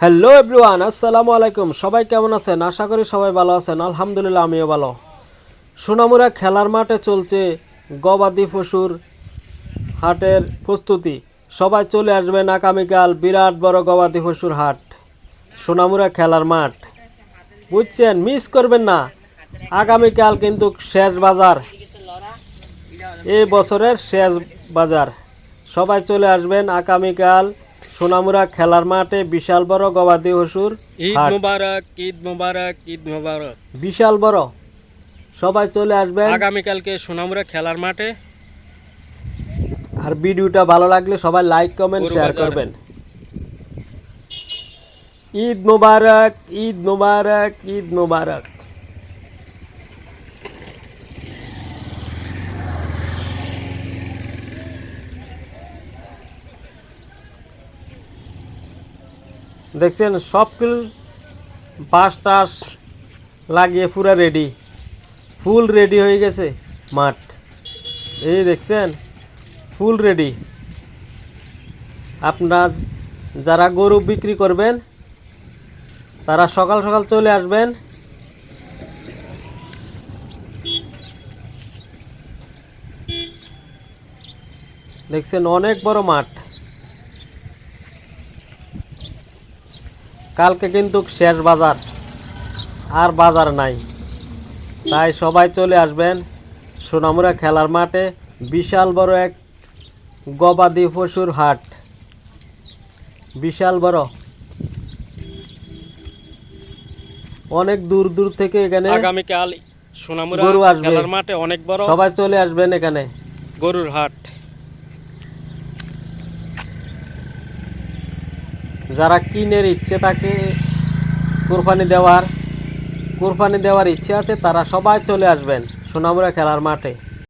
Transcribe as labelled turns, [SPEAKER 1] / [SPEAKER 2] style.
[SPEAKER 1] Hello everyone, আসসালামু আলাইকুম। সবাই কেমন আছেন? আশা করি সবাই ভালো আছেন। আলহামদুলিল্লাহ, আমিও ভালো। সোনামুড়া খেলার মাঠে চলছে গবাদি পশুর হাটের প্রস্তুতি। সবাই চলে আসবেন আগামীকাল। বিরাট বড় গবাদি পশুর হাট, সোনামুড়া খেলার মাঠ, বুঝছেন? মিস করবেন না। আগামীকাল কিন্তু শেষ বাজার, এই বছরের শেষ বাজার। সবাই চলে আসবেন আগামীকাল সোনামুড়া খেলার মাঠে। বিশাল বড় গবাদি পশুর
[SPEAKER 2] ঈদ
[SPEAKER 1] হাট,
[SPEAKER 2] মুবারক, ঈদ মুবারক, ঈদ মুবারক।
[SPEAKER 1] বিশাল বড়। সবাই চলে আসবেন।
[SPEAKER 2] আগামীকালকে সোনামুড়া খেলার মাঠে।
[SPEAKER 1] আর ভিডিওটা ভালো লাগলে সবাই লাইক কমেন্ট
[SPEAKER 2] গরু
[SPEAKER 1] শেয়ার
[SPEAKER 2] বাজার।
[SPEAKER 1] করবেন। ঈদ মুবারক, ঈদ মুবারক, ঈদ মুবারক। দেখছেন সব কিছু বাঁশ টাস লাগিয়ে পুরা রেডি, ফুল রেডি হয়ে গেছে মাঠ। এই দেখছেন ফুল রেডি। আপনার যারা গরু বিক্রি করবেন তারা সকাল সকাল চলে আসবেন। দেখছেন অনেক বড় মাঠ। কালকে কিন্তু শেষ বাজার, আর বাজার নাই। তাই সবাই চলে আসবেন সোনামুড়া খেলার মাঠে। বিশাল বড় এক গবাদি পশুর হাট, বিশাল বড়। অনেক দূর দূর থেকে এখানে
[SPEAKER 2] আগামীকাল সোনামুড়া
[SPEAKER 1] গরু আসবে।
[SPEAKER 2] খেলার মাঠে অনেক বড়
[SPEAKER 1] সবাই চলে আসবেন এখানে।
[SPEAKER 2] গরুর হাট।
[SPEAKER 1] যারা কিনের ইচ্ছে থাকে, কোরবানি দেওয়ার ইচ্ছে আছে, তারা সবাই চলে আসবেন সোনামুড়া খেলার মাঠে।